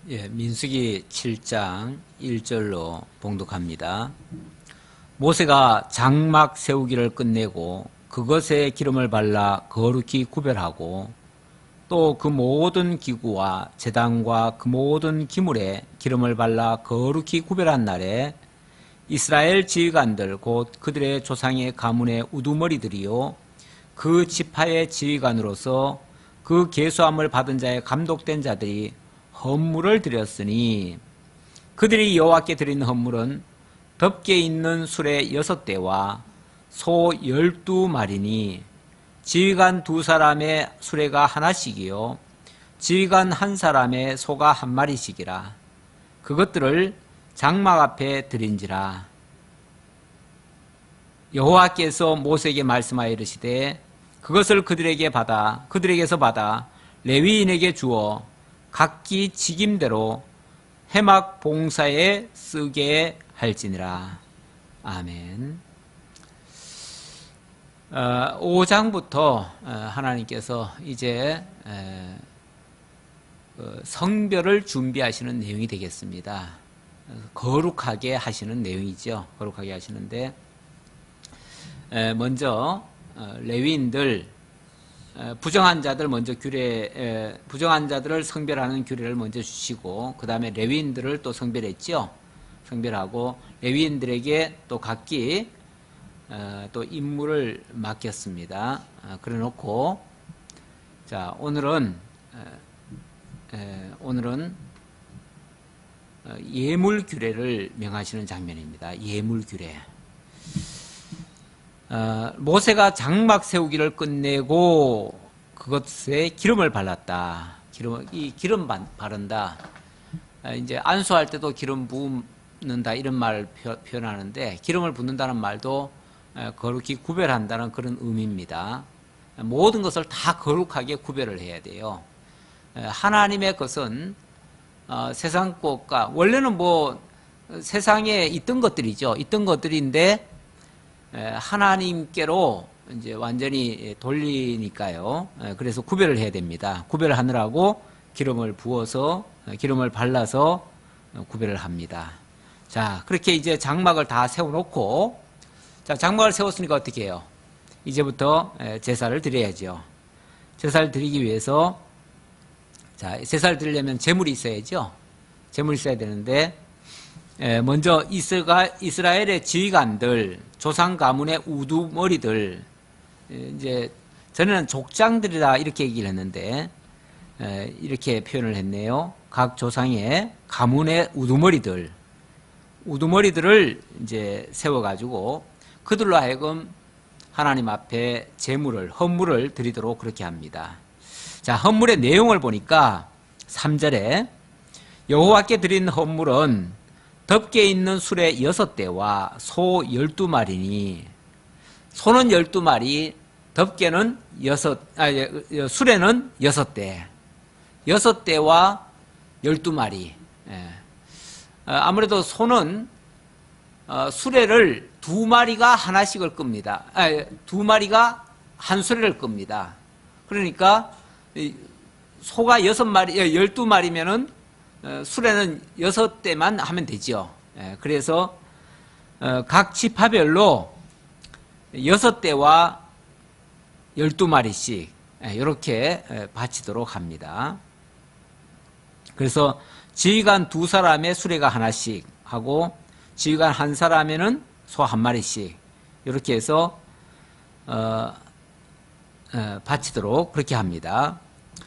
민수기 7장 1절로 봉독합니다. 모세가 장막 세우기를 끝내고 그것에 기름을 발라 거룩히 구별하고 또 그 모든 기구와 제단과 그 모든 기물에 기름을 발라 거룩히 구별한 날에 이스라엘 지휘관들 곧 그들의 조상의 가문의 우두머리들이요 그 지파의 지휘관으로서 그 계수함을 받은 자의 감독된 자들이 헌물을 드렸으니 그들이 여호와께 드린 헌물은 덮개 있는 수레 6대와 소 12마리니 지휘관 2사람의 수레가 하나씩이요 지휘관 1사람의 소가 1마리씩이라. 그것들을 장막 앞에 드린지라. 여호와께서 모세에게 말씀하여 이르시되 그것을 그들에게서 받아 레위인에게 주어 각기 직임대로 회막 봉사에 쓰게 할지니라. 아멘. 5장부터 하나님께서 이제 성별을 준비하시는 내용이 되겠습니다. 거룩하게 하시는 내용이죠. 거룩하게 하시는데 먼저 레위인들 부정한 자들 먼저 부정한 자들을 성별하는 규례를 먼저 주시고 그 다음에 레위인들을 또 성별했죠. 성별하고 레위인들에게 또 각기 또 임무를 맡겼습니다. 그래놓고 자 오늘은 예물 규례를 명하시는 장면입니다. 예물 규례. 모세가 장막 세우기를 끝내고 그것에 기름을 발랐다. 기름 바른다. 이제 안수할 때도 기름 붓는다 이런 말을 표현하는데 기름을 붓는다는 말도 거룩히 구별한다는 그런 의미입니다. 모든 것을 다 거룩하게 구별을 해야 돼요. 하나님의 것은 세상 것과 원래는 뭐 세상에 있던 것들이죠. 있던 것들인데 하나님께로 이제 완전히 돌리니까요. 그래서 구별을 해야 됩니다. 구별을 하느라고 기름을 부어서 기름을 발라서 구별을 합니다. 자, 그렇게 이제 장막을 다 세워놓고 자, 장막을 세웠으니까 어떻게 해요? 이제부터 제사를 드려야죠. 제사를 드리기 위해서 자, 제사를 드리려면 제물이 있어야죠. 제물이 있어야 되는데 먼저 이스라엘의 지휘관들, 조상 가문의 우두머리들, 이제 전에는 족장들이라 이렇게 얘기를 했는데 이렇게 표현을 했네요. 각 조상의 가문의 우두머리들을 이제 세워가지고 그들로 하여금 하나님 앞에 헌물을 드리도록 그렇게 합니다. 자, 헌물의 내용을 보니까 3절에 여호와께 드린 헌물은 덮개 있는 수레 6대와 소 12마리니 소는 12마리, 덮개는 수레는 6대. 6대와 12마리. 아무래도 소는 수레를 2마리가 하나씩을 끕니다. 2마리가 한 수레를 끕니다. 그러니까 소가 12마리면은 수레는 6대만 하면 되죠. 그래서 각 지파별로 6대와 12마리씩 이렇게 바치도록 합니다. 그래서 지휘관 2사람의 수레가 하나씩 하고 지휘관 1사람에는 소 1마리씩 이렇게 해서 바치도록 그렇게 합니다.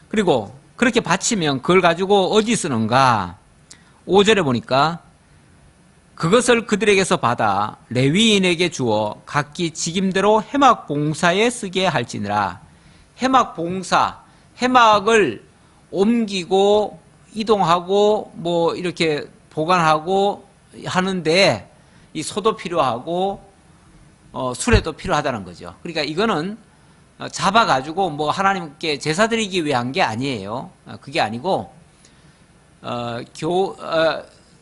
그리고 그렇게 바치면 그걸 가지고 어디 쓰는가? 5절에 보니까 그것을 그들에게서 받아 레위인에게 주어 각기 직임대로 회막 봉사에 쓰게 할지니라. 회막 봉사, 회막을 옮기고 이동하고 뭐 이렇게 보관하고 하는데 이 소도 필요하고 수레도 필요하다는 거죠. 그러니까 이거는 잡아가지고 뭐 하나님께 제사 드리기 위한 게 아니에요. 그게 아니고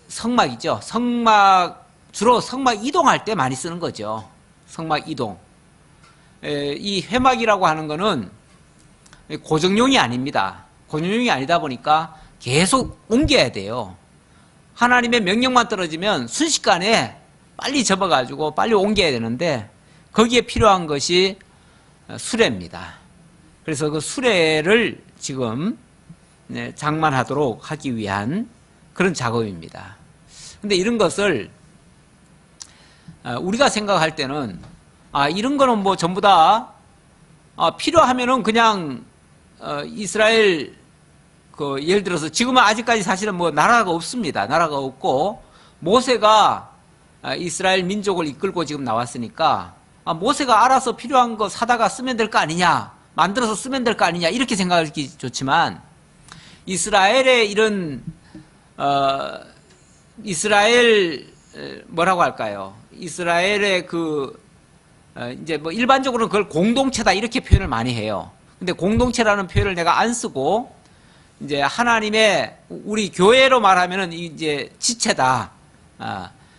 성막이죠. 주로 성막 이동할 때 많이 쓰는 거죠. 성막 이동. 이 회막이라고 하는 거는 고정용이 아닙니다. 고정용이 아니다 보니까 계속 옮겨야 돼요. 하나님의 명령만 떨어지면 순식간에 빨리 접어가지고 빨리 옮겨야 되는데 거기에 필요한 것이 수레입니다. 그래서 그 수레를 지금 장만하도록 하기 위한 그런 작업입니다. 근데 이런 것을 우리가 생각할 때는 이런 거는 뭐 전부 다 필요하면은 그냥 이스라엘 예를 들어서 지금은 아직까지 사실은 뭐 나라가 없습니다. 나라가 없고 모세가 이스라엘 민족을 이끌고 지금 나왔으니까 모세가 알아서 필요한 거 사다가 쓰면 될 거 아니냐, 만들어서 쓰면 될 거 아니냐 이렇게 생각하기 좋지만 이스라엘의 이런 이스라엘 뭐라고 할까요? 이스라엘의 이제 뭐 일반적으로는 그걸 공동체다 이렇게 표현을 많이 해요. 근데 공동체라는 표현을 내가 안 쓰고 이제 하나님의 우리 교회로 말하면은 이제 지체다.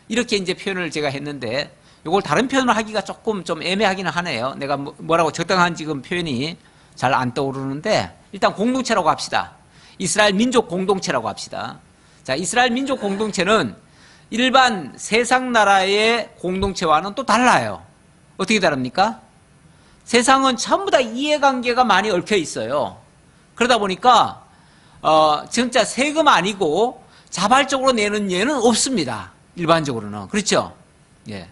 이렇게 이제 표현을 제가 했는데 이걸 다른 표현을 하기가 조금 좀 애매하기는 하네요. 내가 뭐라고 적당한 지금 표현이 잘 안 떠오르는데 일단 공동체라고 합시다. 이스라엘 민족 공동체라고 합시다. 자, 이스라엘 민족 공동체는 일반 세상 나라의 공동체와는 또 달라요. 어떻게 다릅니까? 세상은 전부 다 이해관계가 많이 얽혀 있어요. 그러다 보니까 진짜 세금 아니고 자발적으로 내는 예는 없습니다. 일반적으로는. 그렇죠? 예.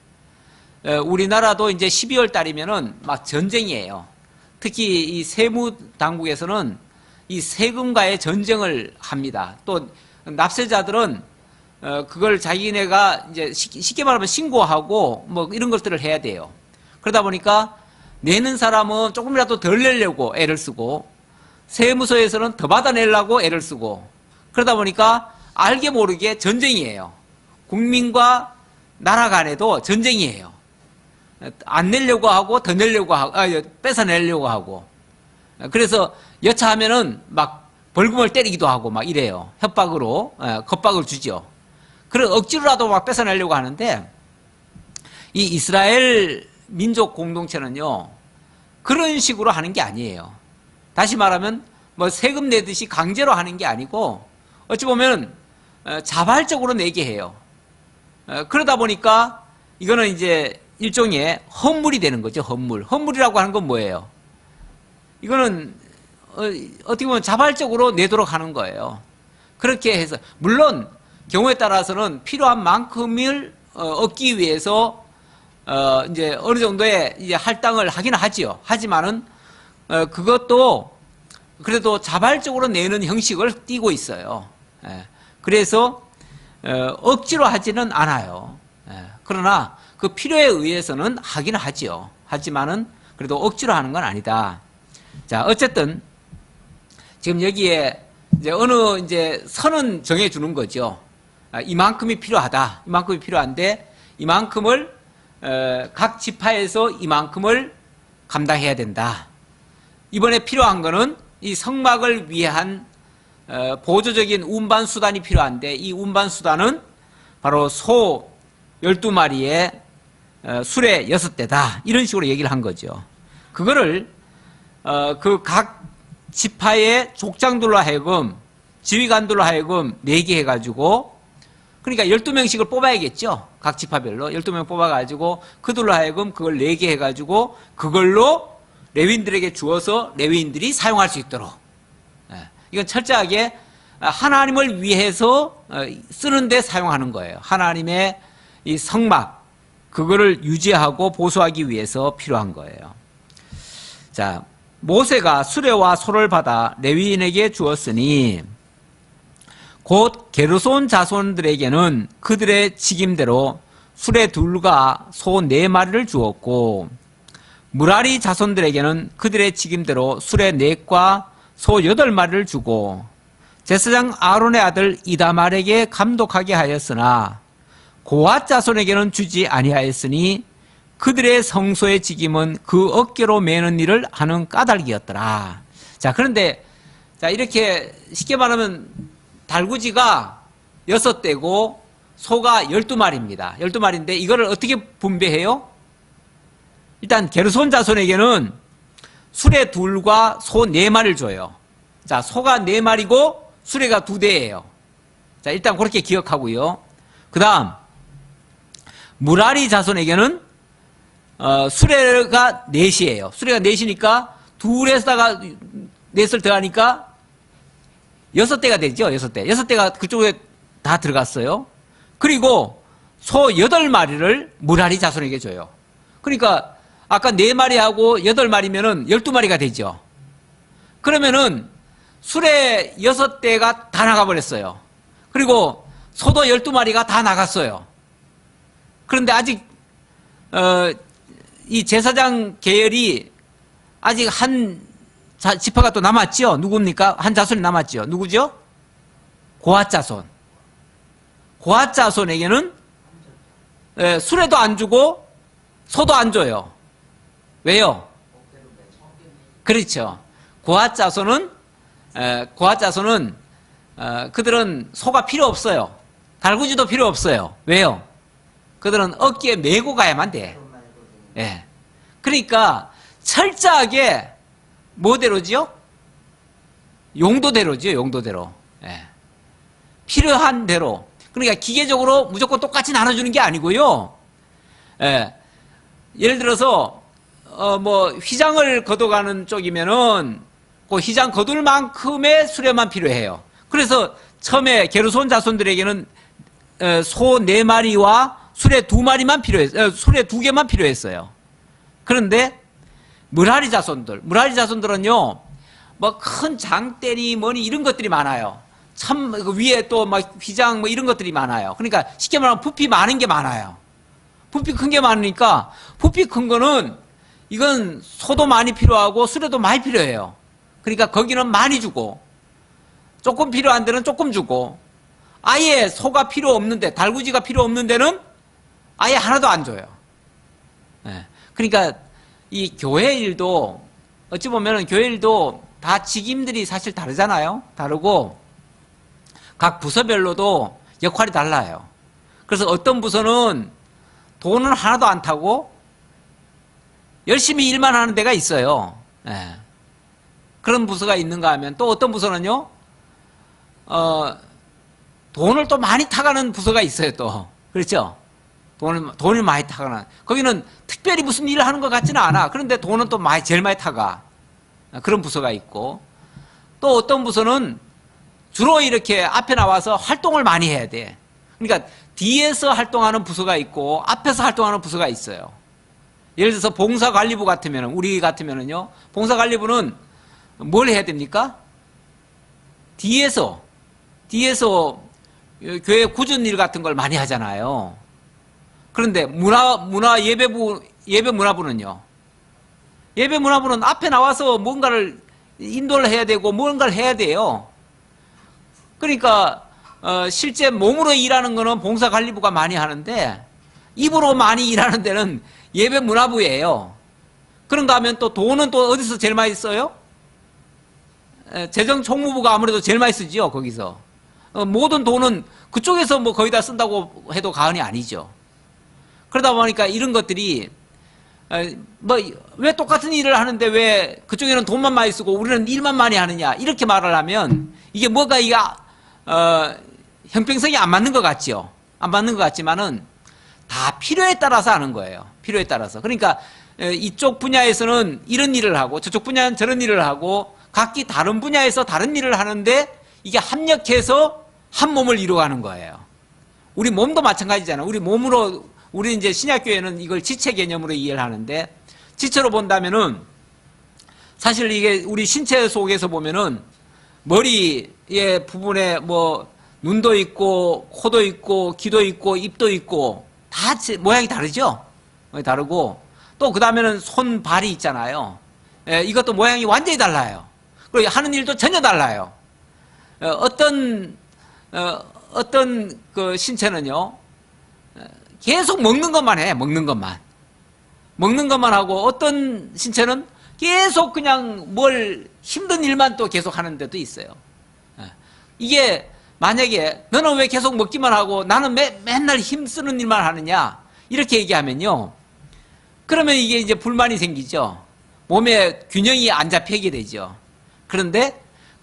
우리나라도 이제 12월 달이면은 막 전쟁이에요. 특히 이 세무 당국에서는 이 세금과의 전쟁을 합니다. 또 납세자들은 그걸 자기네가 이제 쉽게 말하면 신고하고 뭐 이런 것들을 해야 돼요. 그러다 보니까 내는 사람은 조금이라도 덜 내려고 애를 쓰고 세무서에서는 더 받아내려고 애를 쓰고 그러다 보니까 알게 모르게 전쟁이에요. 국민과 나라 간에도 전쟁이에요. 안 내려고 하고 더 내려고 하고 뺏어내려고 하고 그래서 여차하면은 막 벌금을 때리기도 하고 막 이래요. 협박으로 겁박을 주죠. 그런 억지로라도 막 뺏어내려고 하는데 이 이스라엘 민족 공동체는요 그런 식으로 하는 게 아니에요. 다시 말하면 뭐 세금 내듯이 강제로 하는 게 아니고 어찌 보면 자발적으로 내게 해요. 그러다 보니까 이거는 이제 일종의 헌물이 되는 거죠. 헌물이라고 하는 건 뭐예요? 이거는 어떻게 보면 자발적으로 내도록 하는 거예요. 그렇게 해서 물론 경우에 따라서는 필요한 만큼을 얻기 위해서 이제 어느 정도의 이제 할당을 하긴 하지요. 하지만은 그것도 그래도 자발적으로 내는 형식을 띠고 있어요. 그래서 억지로 하지는 않아요. 그러나 그 필요에 의해서는 하긴 하지요. 하지만은 그래도 억지로 하는 건 아니다. 자, 어쨌든 지금 여기에 이제 어느 이제 선은 정해주는 거죠. 이만큼이 필요하다. 이만큼이 필요한데 이만큼을 각 지파에서 이만큼을 감당해야 된다. 이번에 필요한 거는 이 성막을 위한 보조적인 운반 수단이 필요한데 이 운반 수단은 바로 소 12마리에 수레 6대다. 이런 식으로 얘기를 한 거죠. 그거를 그 각 지파의 족장들로 하여금 지휘관들로 하여금 내게 해가지고 그러니까 12명씩을 뽑아야겠죠. 각 지파별로 12명 뽑아가지고 그들로 하여금 그걸 내게 해가지고 그걸로 레위인들에게 주어서 레위인들이 사용할 수 있도록 이건 철저하게 하나님을 위해서 쓰는데 사용하는 거예요. 하나님의 이 성막 그거를 유지하고 보수하기 위해서 필요한 거예요. 자, 모세가 수레와 소를 받아 레위인에게 주었으니 곧 게르손 자손들에게는 그들의 직임대로 수레 2과 소 4마리를 주었고 무라리 자손들에게는 그들의 직임대로 수레 4과 소 8마리를 주고 제사장 아론의 아들 이다말에게 감독하게 하였으나 고앗 자손에게는 주지 아니하였으니 그들의 성소의 직임은 그 어깨로 매는 일을 하는 까닭이었더라. 자, 그런데 자 이렇게 쉽게 말하면 달구지가 6대고 소가 12마리입니다. 12마리인데 이거를 어떻게 분배해요? 일단 게르손 자손에게는 수레 2과 소 4마리를 줘요. 자, 소가 4마리고 수레가 2대예요. 자, 일단 그렇게 기억하고요. 그 다음, 무라리 자손에게는 수레가 4이에요. 수레가 4이니까 둘에다가 넷을 더하니까 6대가 되죠. 6대. 6대가 그쪽에 다 들어갔어요. 그리고 소 8마리를 무라리 자손에게 줘요. 그러니까 아까 4마리하고 8마리면은 12마리가 되죠. 그러면은 수레 6대가 다 나가버렸어요. 그리고 소도 12마리가 다 나갔어요. 그런데 아직 이 제사장 계열이 아직 한 지파가 또 남았죠. 누굽니까? 한 자손이 남았죠. 누구죠? 고앗 자손. 고앗 자손에게는 수레도 안 주고 소도 안 줘요. 왜요? 그렇죠. 고앗 자손은 그들은 소가 필요 없어요. 달구지도 필요 없어요. 왜요? 그들은 어깨에 메고 가야만 돼. 예. 그러니까 철저하게 뭐대로지요? 용도대로지요. 용도대로. 예. 필요한 대로. 그러니까 기계적으로 무조건 똑같이 나눠주는 게 아니고요. 예. 예를 들어서 뭐 휘장을 걷어가는 쪽이면은 그 휘장 거둘 만큼의 수레만 필요해요. 그래서 처음에 게르손 자손들에게는 소 4마리와 수레 2마리만 필요했어요. 수레 2개만 필요했어요. 그런데 무라리 자손들은요, 뭐 큰 장대니 뭐니 이런 것들이 많아요. 참 그 위에 또 막 휘장 뭐 이런 것들이 많아요. 그러니까 쉽게 말하면 부피 많은 게 많아요. 부피 큰 게 많으니까 부피 큰 거는 이건 소도 많이 필요하고 수레도 많이 필요해요. 그러니까 거기는 많이 주고 조금 필요한 데는 조금 주고 아예 소가 필요 없는데 달구지가 필요 없는 데는 아예 하나도 안 줘요. 네. 그러니까 이 교회 일도 어찌 보면 교회 일도 다 직임들이 사실 다르잖아요. 다르고 각 부서별로도 역할이 달라요. 그래서 어떤 부서는 돈은 하나도 안 타고 열심히 일만 하는 데가 있어요. 네. 그런 부서가 있는가 하면 또 어떤 부서는요, 돈을 또 많이 타가는 부서가 있어요, 또. 그렇죠? 돈을 많이 타가는. 거기는 특별히 무슨 일을 하는 것 같지는 않아. 그런데 돈은 또 제일 많이 타가. 그런 부서가 있고. 또 어떤 부서는 주로 이렇게 앞에 나와서 활동을 많이 해야 돼. 그러니까 뒤에서 활동하는 부서가 있고 앞에서 활동하는 부서가 있어요. 예를 들어서 봉사관리부 같으면, 우리 같으면은요, 봉사관리부는 뭘 해야 됩니까? 뒤에서 교회 굳은 일 같은 걸 많이 하잖아요. 그런데 예배문화부는요. 예배문화부는 앞에 나와서 뭔가를 인도를 해야 되고 뭔가를 해야 돼요. 그러니까 실제 몸으로 일하는 거는 봉사관리부가 많이 하는데 입으로 많이 일하는 데는 예배문화부예요. 그런가 하면 또 돈은 또 어디서 제일 많이 써요? 재정총무부가 아무래도 제일 많이 쓰죠, 거기서. 모든 돈은 그쪽에서 뭐 거의 다 쓴다고 해도 과언이 아니죠. 그러다 보니까 이런 것들이, 왜 똑같은 일을 하는데 왜 그쪽에는 돈만 많이 쓰고 우리는 일만 많이 하느냐, 이렇게 말을 하면 이게 형평성이 안 맞는 것 같죠. 안 맞는 것 같지만은 다 필요에 따라서 하는 거예요. 필요에 따라서. 그러니까 이쪽 분야에서는 이런 일을 하고 저쪽 분야는 저런 일을 하고 각기 다른 분야에서 다른 일을 하는데 이게 합력해서 한 몸을 이루어가는 거예요. 우리 몸도 마찬가지잖아요. 우리 이제 신약교회는 이걸 지체 개념으로 이해를 하는데, 지체로 본다면은 사실 이게 우리 신체 속에서 보면은 머리의 부분에 뭐 눈도 있고 코도 있고 귀도 있고 입도 있고 다 모양이 다르죠? 다르고 또 그 다음에는 손, 발이 있잖아요. 이것도 모양이 완전히 달라요. 그리고 하는 일도 전혀 달라요. 어떤 그 신체는요, 계속 먹는 것만 해, 먹는 것만 하고, 어떤 신체는 계속 그냥 힘든 일만 또 계속 하는 데도 있어요. 이게 만약에 너는 왜 계속 먹기만 하고 나는 맨날 힘쓰는 일만 하느냐, 이렇게 얘기하면요, 그러면 이게 이제 불만이 생기죠. 몸에 균형이 안 잡히게 되죠. 그런데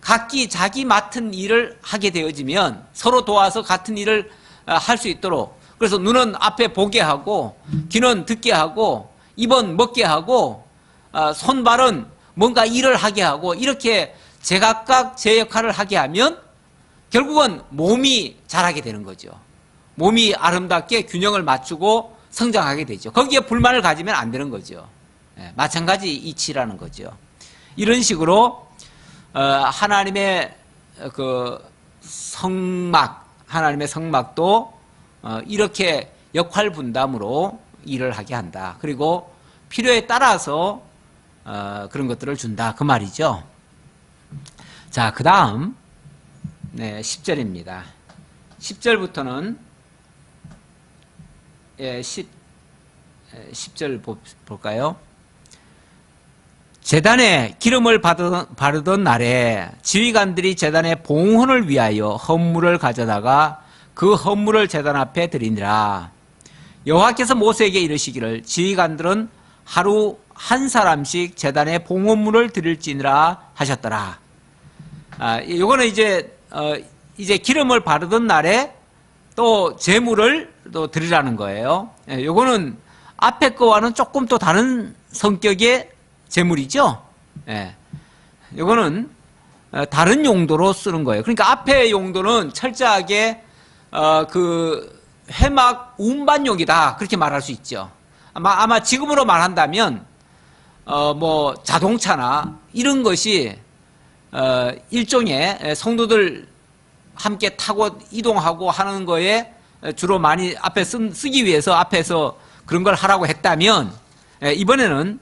각기 자기 맡은 일을 하게 되어지면 서로 도와서 같은 일을 할 수 있도록, 그래서 눈은 앞에 보게 하고 귀는 듣게 하고 입은 먹게 하고 손발은 뭔가 일을 하게 하고, 이렇게 제각각 제 역할을 하게 하면 결국은 몸이 자라게 되는 거죠. 몸이 아름답게 균형을 맞추고 성장하게 되죠. 거기에 불만을 가지면 안 되는 거죠. 마찬가지 이치라는 거죠. 이런 식으로 하나님의 그 성막, 하나님의 성막도 이렇게 역할 분담으로 일을 하게 한다. 그리고 필요에 따라서 그런 것들을 준다, 그 말이죠. 자, 그 다음 10절입니다. 10절부터는 10절 볼까요? 제단에 기름을 바르던 날에 지휘관들이 제단의 봉헌을 위하여 헌물을 가져다가 그 헌물을 제단 앞에 드리니라. 여호와께서 모세에게 이르시기를 지휘관들은 하루 한 사람씩 제단에 봉헌물을 드릴지니라 하셨더라. 요거는 이제 기름을 바르던 날에 또 제물을 또 드리라는 거예요. 요거는 앞에 거와는 조금 또 다른 성격의 제물이죠. 요거는 다른 용도로 쓰는 거예요. 그러니까 앞에 용도는 철저하게 그 회막 운반용이다, 그렇게 말할 수 있죠. 아마 지금으로 말한다면 뭐 자동차나 이런 것이 일종의 성도들 함께 타고 이동하고 하는 거에 주로 많이 앞에 쓰기 위해서 앞에서 그런 걸 하라고 했다면, 이번에는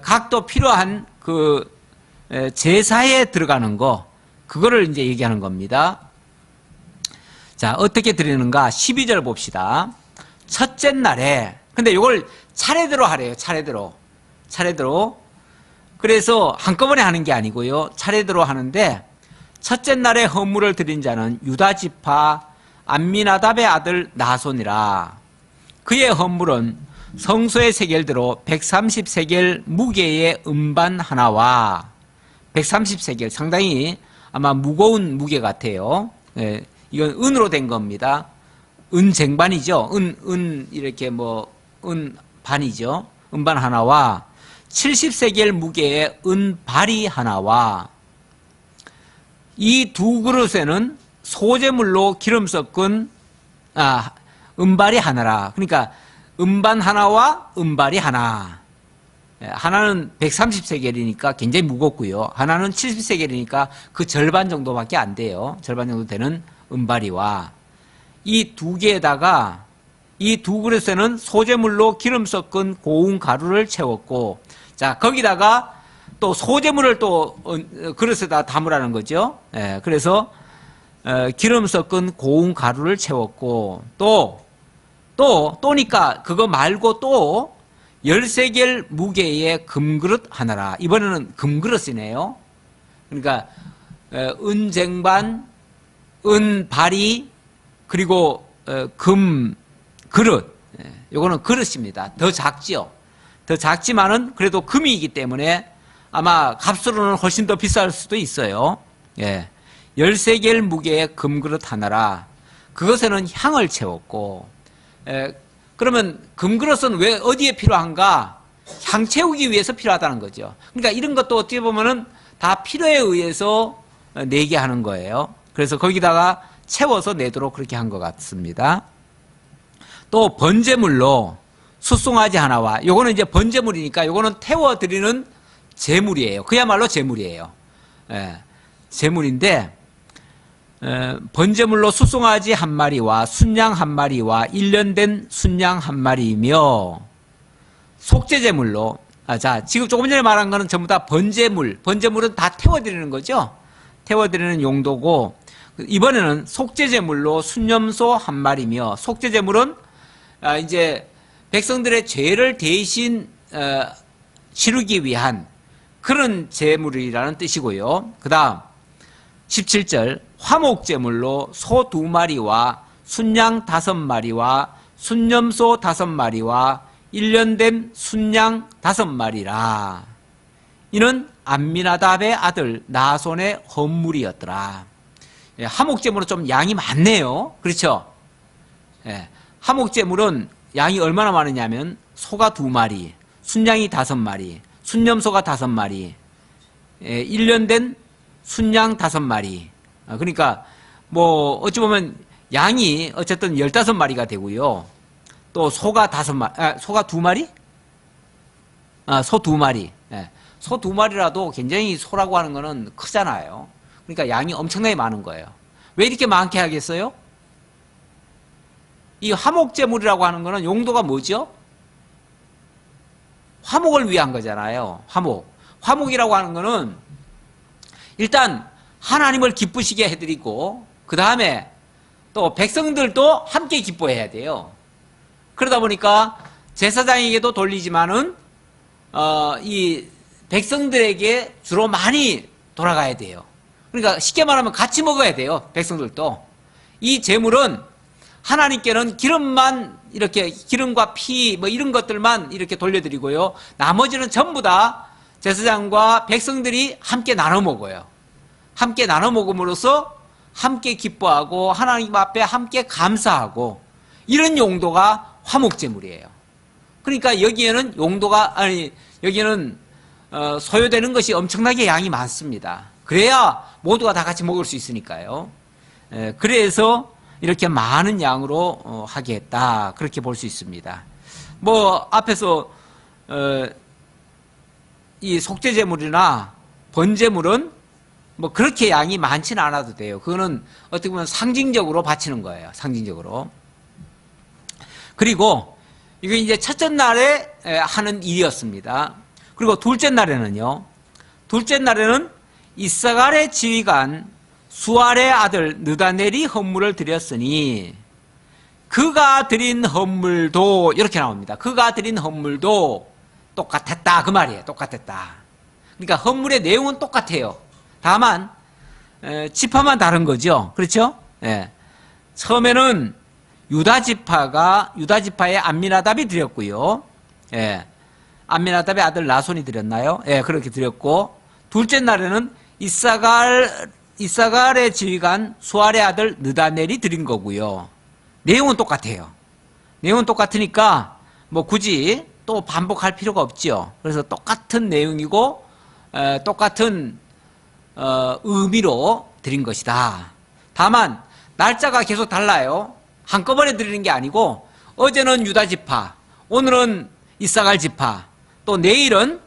각도 필요한 그 제사에 들어가는 거, 그거를 이제 얘기하는 겁니다. 자, 어떻게 드리는가? 12절 봅시다. 첫째 날에, 근데 이걸 차례대로 하래요. 차례대로. 그래서 한꺼번에 하는 게 아니고요, 차례대로 하는데, 첫째 날에 헌물을 드린 자는 유다 지파 암미나답의 아들 나손이라. 그의 헌물은 성소의 세겔대로 130세겔 무게의 음반 하나와, 130세겔 상당히 아마 무거운 무게 같아요. 이건 은으로 된 겁니다. 은쟁반이죠. 은 이렇게 은반이죠. 은반 하나와 70세겔 무게의 은발이 하나와, 이 두 그릇에는 소재물로 기름 섞은 은발이 하나라. 그러니까 은반 하나와 은발이 하나. 하나는 130세겔이니까 굉장히 무겁고요. 하나는 70세겔이니까 그 절반 정도밖에 안 돼요. 절반 정도 되는 은발이와, 이 두 개에다가 이 두 그릇에는 소재물로 기름 섞은 고운 가루를 채웠고, 자, 거기다가 또 소재물을 또 그릇에다 담으라는 거죠. 그래서 기름 섞은 고운 가루를 채웠고, 또니까 그거 말고 또 13겔 무게의 금그릇 하나라. 이번에는 금그릇이네요. 그러니까 은쟁반, 은발이, 그리고 금그릇. 요거는 그릇입니다. 더 작지요. 더 작지만은 그래도 금이기 때문에 아마 값으로는 훨씬 더 비쌀 수도 있어요. 13겔 무게의 금그릇 하나라. 그것에는 향을 채웠고, 그러면 금그릇은 왜 어디에 필요한가? 향 채우기 위해서 필요하다는 거죠. 그러니까 이런 것도 어떻게 보면은 다 필요에 의해서 내게 하는 거예요. 그래서 거기다가 채워서 내도록 그렇게 한 것 같습니다. 또 번제물로 숫송아지 하나와, 요거는 이제 번제물이니까 요거는 태워드리는 제물이에요. 그야말로 제물이에요. 제물인데, 번제물로 숫송아지 한 마리와 순양 한 마리와 1년 된 순양 한 마리이며, 속죄제물로, 자, 지금 조금 전에 말한 거는 전부 다 번제물은 다 태워드리는 거죠. 태워드리는 용도고, 이번에는 속죄제물로 순염소 한 마리며, 속죄제물은 이제 백성들의 죄를 대신 치르기 위한 그런 제물이라는 뜻이고요. 그 다음 17절, 화목제물로 소 2마리와 순양 5마리와 순염소 5마리와 1년 된 순양 5마리라. 이는 암미나답의 아들 나손의 헌물이었더라. 예, 하목제물은 좀 양이 많네요. 그렇죠? 예, 하목제물은 양이 얼마나 많으냐면 소가 2마리, 순양이 5마리, 순염소가 5마리, 예, 1년 된 순양 5마리. 그러니까 뭐 어찌 보면 양이 어쨌든 15마리가 되고요. 또 소가 5마리, 소가 2마리? 소 2마리. 예, 소 2마리라도 굉장히 소라고 하는 거는 크잖아요. 그러니까 양이 엄청나게 많은 거예요. 왜 이렇게 많게 하겠어요? 이 화목제물이라고 하는 거는 용도가 뭐죠? 화목을 위한 거잖아요. 화목. 화목이라고 하는 거는 일단 하나님을 기쁘시게 해드리고 그 다음에 또 백성들도 함께 기뻐해야 돼요. 그러다 보니까 제사장에게도 돌리지만은 이 백성들에게 주로 많이 돌아가야 돼요. 그러니까 쉽게 말하면 같이 먹어야 돼요. 백성들도. 이 제물은 하나님께는 기름만 이렇게 기름과 피 뭐 이런 것들만 이렇게 돌려드리고요. 나머지는 전부 다 제사장과 백성들이 함께 나눠 먹어요. 함께 나눠 먹음으로써 함께 기뻐하고 하나님 앞에 함께 감사하고 이런 용도가 화목제물이에요. 그러니까 여기에는 여기에는 소요되는 것이 엄청나게 양이 많습니다. 그래야 모두가 다 같이 먹을 수 있으니까요. 그래서 이렇게 많은 양으로 하게 했다. 그렇게 볼 수 있습니다. 뭐 앞에서 이 속죄제물이나 번제물은 뭐 그렇게 양이 많지는 않아도 돼요. 그거는 어떻게 보면 상징적으로 바치는 거예요. 상징적으로. 그리고 이게 이제 첫째 날에 하는 일이었습니다. 그리고 둘째 날에는요. 둘째 날에는 이사갈의 지휘관 수알의 아들 느다넬이 헌물을 드렸으니 그가 드린 헌물도 이렇게 나옵니다. 그가 드린 헌물도 똑같았다 그 말이에요. 똑같았다. 그러니까 헌물의 내용은 똑같아요. 다만 지파만 다른 거죠. 그렇죠? 예. 처음에는 유다 지파의 암미나답이 드렸고요. 예. 암미나답의 아들 나손이 드렸나요? 예, 그렇게 드렸고 둘째 날에는 이사갈의 지휘관 수알의 아들 느다넬이 드린 거고요. 내용은 똑같아요. 내용은 똑같으니까 뭐 굳이 또 반복할 필요가 없죠. 그래서 똑같은 내용이고 똑같은 의미로 드린 것이다. 다만 날짜가 계속 달라요. 한꺼번에 드리는 게 아니고 어제는 유다 지파, 오늘은 이사갈 지파, 또 내일은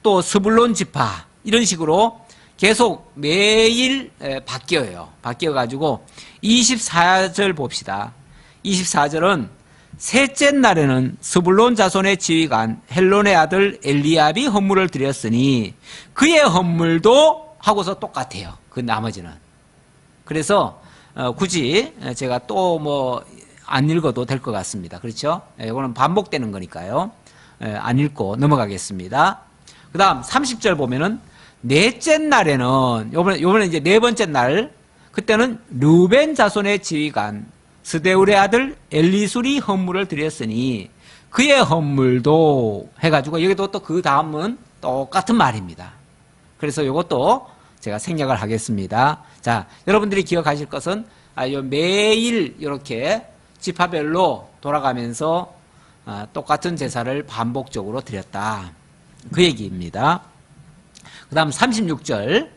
또 스불론 지파 이런 식으로 계속 매일 바뀌어요. 바뀌어가지고 24절 봅시다. 24절은 셋째 날에는 스불론 자손의 지휘관 헬론의 아들 엘리압이 헌물을 드렸으니 그의 헌물도 하고서 똑같아요. 그 나머지는. 그래서 굳이 제가 또 뭐 안 읽어도 될 것 같습니다. 그렇죠? 이거는 반복되는 거니까요. 안 읽고 넘어가겠습니다. 그 다음 30절 보면은 넷째 날에는 요번에 이제 네 번째 날 그때는 르벤 자손의 지휘관 스데울의 아들 엘리술이 헌물을 드렸으니 그의 헌물도 해가지고 여기도 또 그 다음은 똑같은 말입니다. 그래서 이것도 제가 생략을 하겠습니다. 자, 여러분들이 기억하실 것은 매일 이렇게 지파별로 돌아가면서 똑같은 제사를 반복적으로 드렸다. 그 얘기입니다. 그 다음 36절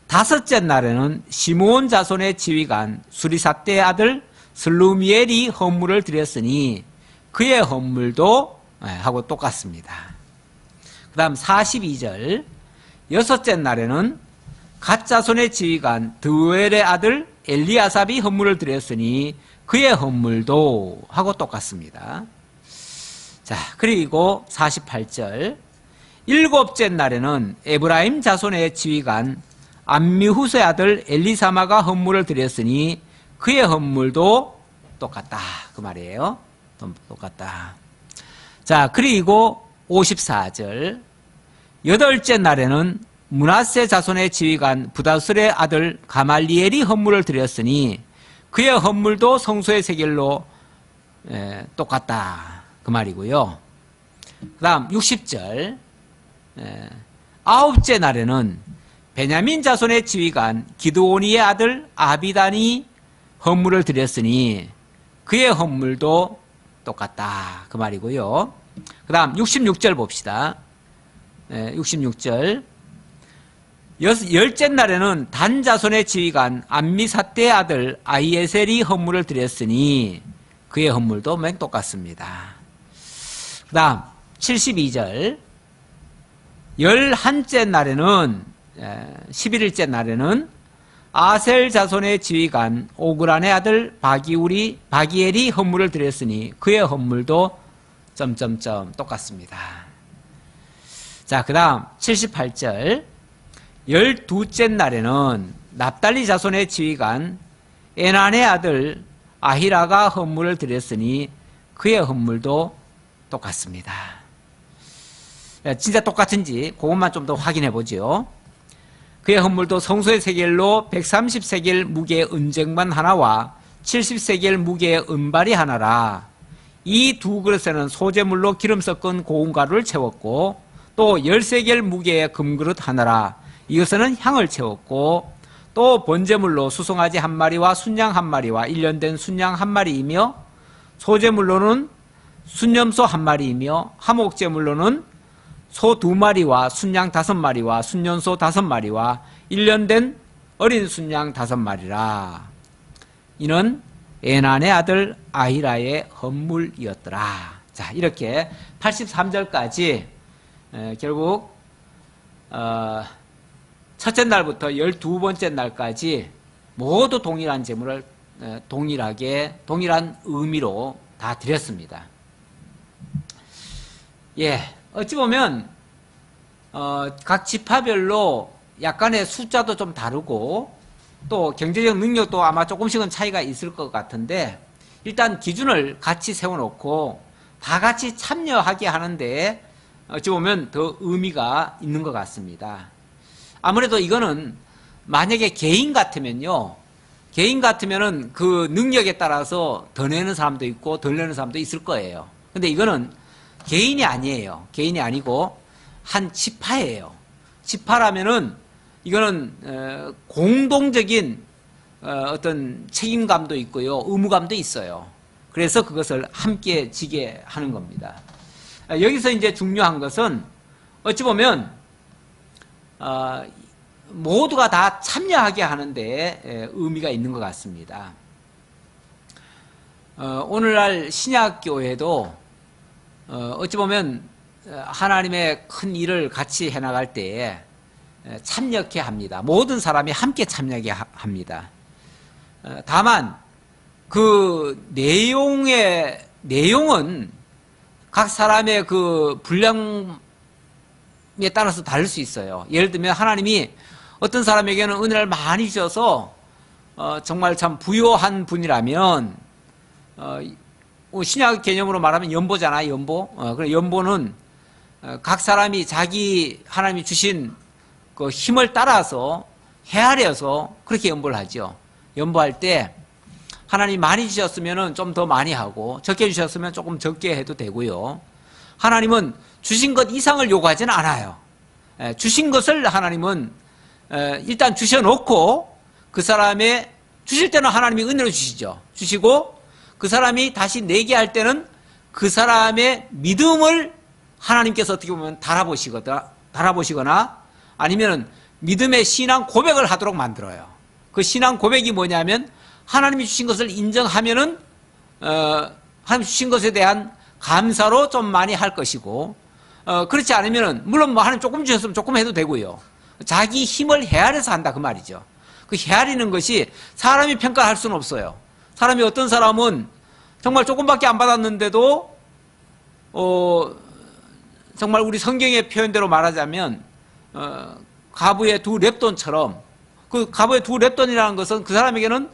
다섯째 날에는 시므온 자손의 지휘관 수리삿대의 아들 슬루미엘이 헌물을 드렸으니 그의 헌물도 하고 똑같습니다. 그 다음 42절 여섯째 날에는 갓 자손의 지휘관 드우엘의 아들 엘리아삽이 헌물을 드렸으니 그의 헌물도 하고 똑같습니다. 자, 그리고 48절 일곱째 날에는 에브라임 자손의 지휘관 암미후스의 아들 엘리사마가 헌물을 드렸으니 그의 헌물도 똑같다 그 말이에요. 똑같다. 자, 그리고 54절 여덟째 날에는 므낫세 자손의 지휘관 부다술의 아들 가말리엘이 헌물을 드렸으니 그의 헌물도 성소의 세겔로 똑같다 그 말이고요. 그 다음 60절 9째 날에는 베냐민 자손의 지휘관 기드오니의 아들 아비단이 헌물을 드렸으니 그의 헌물도 똑같다. 그 말이고요. 그 다음 66절 봅시다. 66절. 열째 날에는 단 자손의 지휘관 암미사떼의 아들 아히에셀이 헌물을 드렸으니 그의 헌물도 맨 똑같습니다. 그 다음 72절. 11째 날에는 11일째 날에는 아셀 자손의 지휘관 오그란의 아들 바기엘이 헌물을 드렸으니 그의 헌물도 똑같습니다. 자, 그 다음 78절. 12째 날에는 납달리 자손의 지휘관 에난의 아들 아히라가 헌물을 드렸으니 그의 헌물도 똑같습니다. 진짜 똑같은지 그것만 좀 더 확인해 보죠. 그의 헌물도 성소의 세겔로 130세겔 무게의 은쟁반 하나와 70세겔 무게의 은발이 하나라. 이 두 그릇에는 소재물로 기름 섞은 고운 가루를 채웠고 또 10세겔 무게의 금그릇 하나라. 이것에는 향을 채웠고 또 번제물로 수송아지 한 마리와 순양 한 마리와 1년 된 순양 한 마리이며 소제물로는 순염소 한 마리이며 화목제물로는 소 2마리와 순양 5마리와 순년소 5마리와 1년 된 어린 순양 5마리라. 이는 에난의 아들 아히라의 헌물이었더라. 자, 이렇게 83절까지 결국 첫째 날부터 12번째 날까지 모두 동일한 제물을 동일한 의미로 다 드렸습니다. 예, 어찌 보면 각 지파별로 약간의 숫자도 좀 다르고 또 경제적 능력도 아마 조금씩은 차이가 있을 것 같은데 일단 기준을 같이 세워놓고 다 같이 참여하게 하는데 어찌 보면 더 의미가 있는 것 같습니다. 아무래도 이거는 만약에 개인 같으면은 그 능력에 따라서 더 내는 사람도 있고 덜 내는 사람도 있을 거예요. 근데 이거는 개인이 아니에요. 개인이 아니고 한 지파예요. 지파라면은 이거는 공동적인 어떤 책임감도 있고요, 의무감도 있어요. 그래서 그것을 함께 지게 하는 겁니다. 여기서 이제 중요한 것은 어찌 보면 모두가 다 참여하게 하는데 의미가 있는 것 같습니다. 오늘날 신약교회도 어찌 보면 하나님의 큰 일을 같이 해나갈 때에 참여케 합니다. 모든 사람이 함께 참여하게 합니다. 다만 그 내용은 각 사람의 그 분량에 따라서 다를 수 있어요. 예를 들면 하나님이 어떤 사람에게는 은혜를 많이 주셔서 정말 참 부유한 분이라면 신약 개념으로 말하면 연보잖아요. 연보. 그래 연보는 각 사람이 자기 하나님이 주신 그 힘을 따라서 헤아려서 그렇게 연보를 하죠. 연보할 때 하나님이 많이 주셨으면 좀 더 많이 하고 적게 주셨으면 조금 적게 해도 되고요. 하나님은 주신 것 이상을 요구하지는 않아요. 주신 것을 하나님은 일단 주셔놓고 그 사람의 주실 때는 하나님이 은혜로 주시죠. 주시고 그 사람이 다시 내게 할 때는 그 사람의 믿음을 하나님께서 어떻게 보면 달아보시거나 아니면 믿음의 신앙 고백을 하도록 만들어요. 그 신앙 고백이 뭐냐면 하나님이 주신 것을 인정하면은 하나님 주신 것에 대한 감사로 좀 많이 할 것이고 그렇지 않으면은 물론 뭐 하나님 조금 주셨으면 조금 해도 되고요. 자기 힘을 헤아려서 한다 그 말이죠. 그 헤아리는 것이 사람이 평가할 수는 없어요. 사람이 어떤 사람은 정말 조금밖에 안 받았는데도 정말 우리 성경의 표현대로 말하자면 가부의 2렙돈처럼 그 가부의 2렙돈이라는 것은 그 사람에게는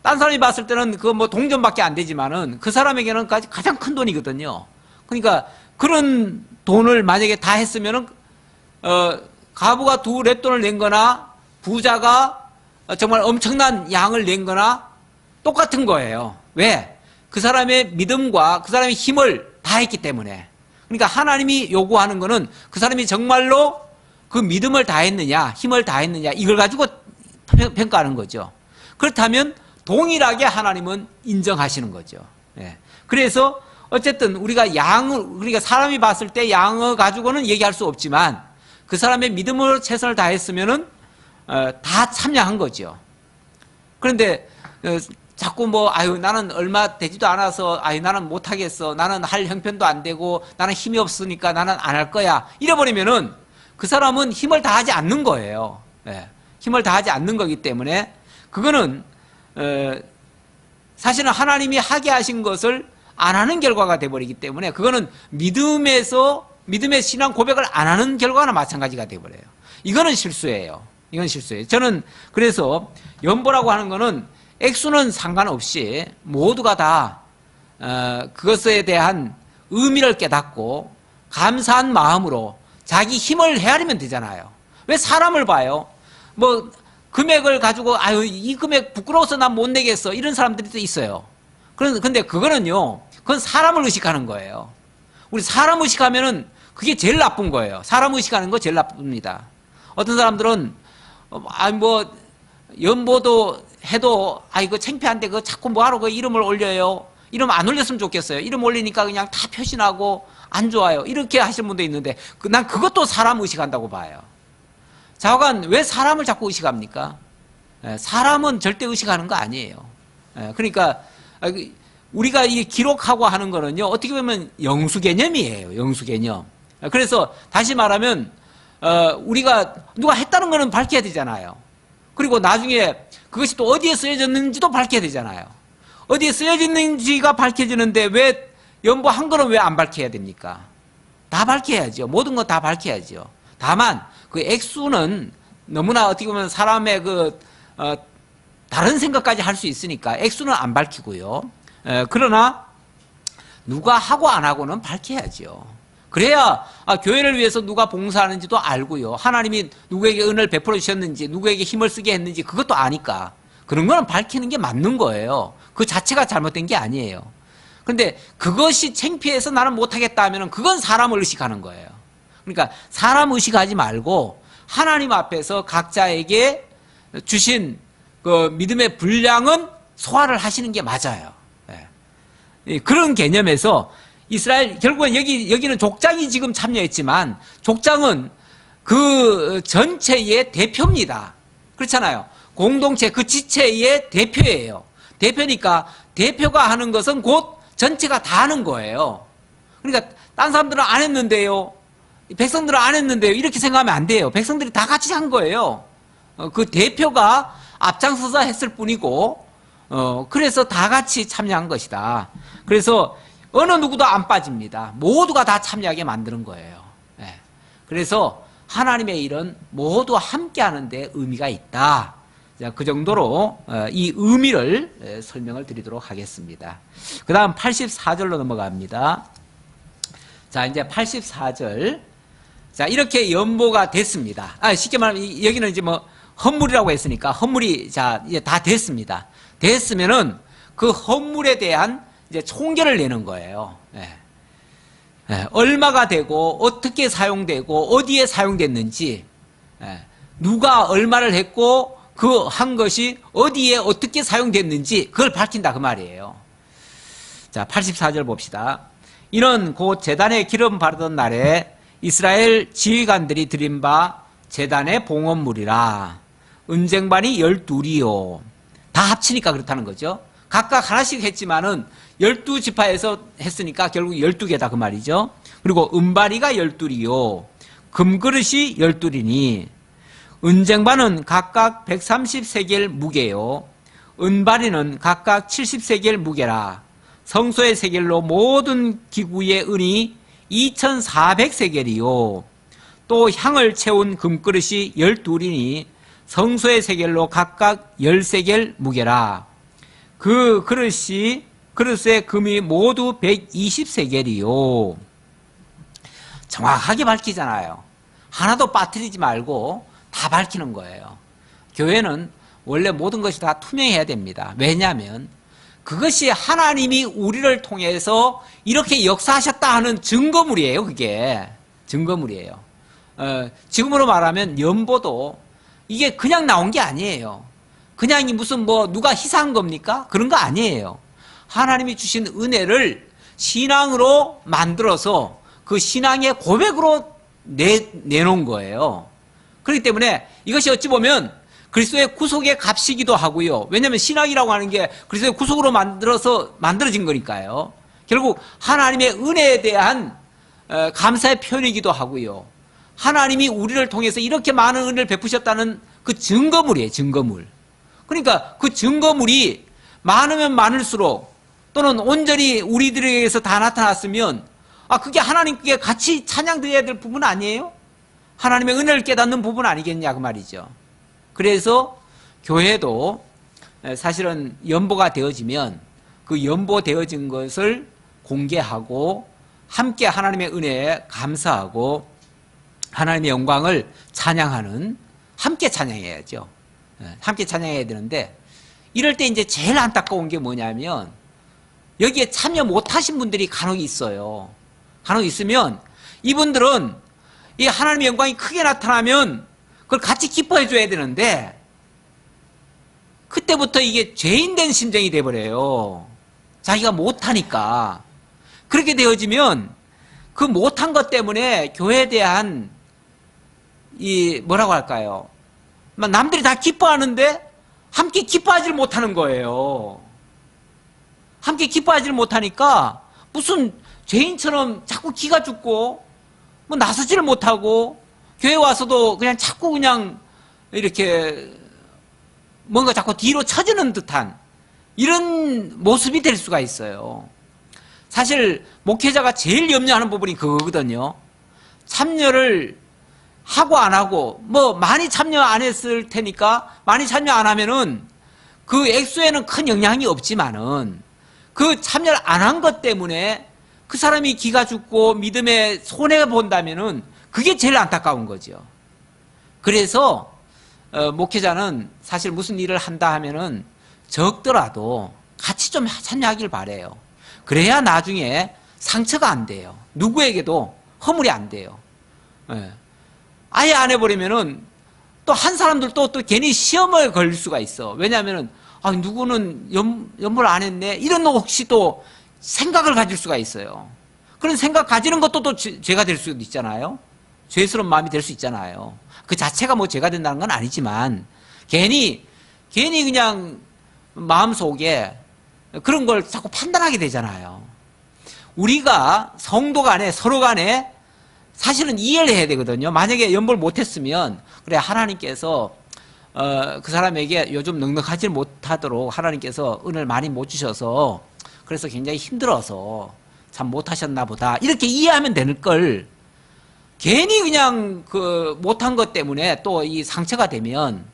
딴 사람이 봤을 때는 그 뭐 동전밖에 안 되지만은 그 사람에게는 가장 큰 돈이거든요. 그러니까 그런 돈을 만약에 다 했으면은 가부가 2렙돈을 낸 거나 부자가 정말 엄청난 양을 낸 거나 똑같은 거예요. 왜? 그 사람의 믿음과 그 사람의 힘을 다 했기 때문에. 그러니까 하나님이 요구하는 거는 그 사람이 정말로 그 믿음을 다했느냐, 힘을 다했느냐, 이걸 가지고 평가하는 거죠. 그렇다면 동일하게 하나님은 인정하시는 거죠. 예. 그래서 어쨌든 우리가 그러니까 사람이 봤을 때 양을 가지고는 얘기할 수 없지만 그 사람의 믿음으로 최선을 다했으면은 다 참여한 거죠. 그런데 자꾸 나는 얼마 되지도 않아서 나는 못하겠어, 나는 할 형편도 안 되고 나는 힘이 없으니까 나는 안 할 거야, 이래버리면은 그 사람은 힘을 다하지 않는 거예요. 예. 힘을 다하지 않는 거기 때문에 그거는 사실은 하나님이 하게 하신 것을 안 하는 결과가 돼버리기 때문에 그거는 믿음의 신앙 고백을 안 하는 결과나 마찬가지가 돼버려요. 이거는 실수예요. 이건 실수예요. 저는 그래서 연보라고 하는 거는 액수는 상관없이 모두가 다 그것에 대한 의미를 깨닫고 감사한 마음으로 자기 힘을 헤아리면 되잖아요. 왜 사람을 봐요? 금액을 가지고 이 금액 부끄러워서 난 못 내겠어, 이런 사람들이 또 있어요. 근데 그거는요, 그건 사람을 의식하는 거예요. 우리 사람 의식하면은 그게 제일 나쁜 거예요. 사람 의식하는 거 제일 나쁩니다. 어떤 사람들은 연보도 해도 이거 창피한데 그거 자꾸 뭐하러 그 이름을 올려요. 이름 안 올렸으면 좋겠어요. 이름 올리니까 그냥 다 표시나고 안 좋아요. 이렇게 하시는 분도 있는데 난 그것도 사람 의식한다고 봐요. 좌우간 왜 사람을 자꾸 의식합니까? 사람은 절대 의식하는 거 아니에요. 그러니까 우리가 이 기록하고 하는 거는요, 어떻게 보면 영수 개념이에요. 영수 개념. 그래서 다시 말하면 우리가 누가 했다는 거는 밝혀야 되잖아요. 그리고 나중에 그것이 또 어디에 쓰여졌는지도 밝혀야 되잖아요. 어디에 쓰여졌는지가 밝혀지는데 왜 연보한 거는 왜 안 밝혀야 됩니까? 다 밝혀야죠. 모든 건 다 밝혀야죠. 다만 그 액수는 너무나 어떻게 보면 사람의 다른 생각까지 할 수 있으니까 액수는 안 밝히고요. 그러나 누가 하고 안 하고는 밝혀야죠. 그래야 교회를 위해서 누가 봉사하는지도 알고요. 하나님이 누구에게 은혜를 베풀어 주셨는지, 누구에게 힘을 쓰게 했는지 그것도 아니까 그런 거는 밝히는 게 맞는 거예요. 그 자체가 잘못된 게 아니에요. 그런데 그것이 창피해서 나는 못하겠다 하면 그건 사람을 의식하는 거예요. 그러니까 사람 의식하지 말고 하나님 앞에서 각자에게 주신 그 믿음의 분량은 소화를 하시는 게 맞아요. 그런 개념에서 이스라엘, 결국은 여기는 족장이 지금 참여했지만 족장은 그 전체의 대표입니다. 그렇잖아요. 공동체 그 지체의 대표예요. 대표니까 대표가 하는 것은 곧 전체가 다 하는 거예요. 그러니까 딴 사람들은 안 했는데요, 백성들은 안 했는데요, 이렇게 생각하면 안 돼요. 백성들이 다 같이 한 거예요. 그 대표가 앞장서서 했을 뿐이고 그래서 다 같이 참여한 것이다. 그래서 어느 누구도 안 빠집니다. 모두가 다 참여하게 만드는 거예요. 그래서 하나님의 일은 모두 함께 하는데 의미가 있다. 자, 그 정도로 이 의미를 설명을 드리도록 하겠습니다. 그 다음 84절로 넘어갑니다. 자, 이제 84절. 자, 이렇게 연보가 됐습니다. 쉽게 말하면 여기는 이제 헌물이라고 했으니까 헌물이 이제 다 됐습니다. 됐으면은 그 헌물에 대한 이제 총계를 내는 거예요. 얼마가 되고 어떻게 사용되고 어디에 사용됐는지, 누가 얼마를 했고 그 한 것이 어디에 어떻게 사용됐는지 그걸 밝힌다 그 말이에요. 자, 84절 봅시다. 이는 곧 제단에 기름 바르던 날에 이스라엘 지휘관들이 드린 바 제단의 봉헌물이라. 은쟁반이 12이요. 다 합치니까 그렇다는 거죠. 각각 하나씩 했지만은 12지파에서 했으니까 결국 12개다 그 말이죠. 그리고 은바리가 12이요. 금그릇이 12이니 은쟁반은 각각 130세겔 무게요. 은바리는 각각 70세겔 무게라. 성소의 세겔로 모든 기구의 은이 2400세겔이요. 또 향을 채운 금그릇이 12이니 성소의 세겔로 각각 10세겔 무게라. 그 그릇의 금이 모두 120세겔이요. 정확하게 밝히잖아요. 하나도 빠뜨리지 말고 다 밝히는 거예요. 교회는 원래 모든 것이 다 투명해야 됩니다. 왜냐하면 그것이 하나님이 우리를 통해서 이렇게 역사하셨다 하는 증거물이에요. 그게 증거물이에요. 지금으로 말하면 연보도 이게 그냥 나온 게 아니에요. 그냥 무슨 뭐 누가 희사한 겁니까? 그런 거 아니에요. 하나님이 주신 은혜를 신앙으로 만들어서 그 신앙의 고백으로 내놓은 거예요. 그렇기 때문에 이것이 어찌 보면 그리스도의 구속의 값이기도 하고요. 왜냐하면 신학이라고 하는 게 그리스도의 구속으로 만들어진 거니까요. 결국 하나님의 은혜에 대한 감사의 표현이기도 하고요. 하나님이 우리를 통해서 이렇게 많은 은혜를 베푸셨다는 그 증거물이에요. 증거물. 그러니까 그 증거물이 많으면 많을수록 또는 온전히 우리들에게서 다 나타났으면 그게 하나님께 같이 찬양드려야 될 부분 아니에요? 하나님의 은혜를 깨닫는 부분 아니겠냐 그 말이죠. 그래서 교회도 사실은 연보가 되어지면 그 연보되어진 것을 공개하고 함께 하나님의 은혜에 감사하고 하나님의 영광을 찬양하는, 함께 찬양해야죠. 함께 찬양해야 되는데, 이럴 때 이제 제일 안타까운 게 뭐냐면 여기에 참여 못하신 분들이 간혹 있어요. 간혹 있으면 이분들은 이 하나님의 영광이 크게 나타나면 그걸 같이 기뻐해 줘야 되는데 그때부터 이게 죄인된 심정이 돼버려요. 자기가 못하니까. 그렇게 되어지면 그 못한 것 때문에 교회에 대한 뭐라고 할까요? 남들이 다 기뻐하는데 함께 기뻐하지를 못하는 거예요. 함께 기뻐하지를 못하니까 무슨 죄인처럼 자꾸 기가 죽고 뭐 나서지를 못하고 교회 와서도 그냥 자꾸 그냥 이렇게 뭔가 자꾸 뒤로 처지는 듯한 이런 모습이 될 수가 있어요. 사실 목회자가 제일 염려하는 부분이 그거거든요. 참여를 하고 안 하고 뭐 많이 참여 안 했을 테니까 많이 참여 안 하면은 그 액수에는 큰 영향이 없지만은 그 참여를 안 한 것 때문에 그 사람이 기가 죽고 믿음에 손해 본다면은 그게 제일 안타까운 거죠. 그래서 목회자는 사실 무슨 일을 한다 하면은 적더라도 같이 좀 참여하길 바래요. 그래야 나중에 상처가 안 돼요. 누구에게도 허물이 안 돼요. 아예 안 해버리면은 또 한 사람들도 또 괜히 시험을 걸릴 수가 있어. 왜냐하면은 누구는 연보를 안 했네. 이런 혹시 또 생각을 가질 수가 있어요. 그런 생각 가지는 것도 또 죄가 될 수도 있잖아요. 죄스러운 마음이 될 수 있잖아요. 그 자체가 뭐 죄가 된다는 건 아니지만 괜히 그냥 마음속에 그런 걸 자꾸 판단하게 되잖아요. 우리가 성도 간에 서로 간에 사실은 이해를 해야 되거든요. 만약에 연보를 못했으면 그래 하나님께서 그 사람에게 요즘 넉넉하지 못하도록 하나님께서 은혜를 많이 못 주셔서 그래서 굉장히 힘들어서 참 못하셨나 보다 이렇게 이해하면 되는 걸 괜히 그냥 그 못한 것 때문에 또 이 상처가 되면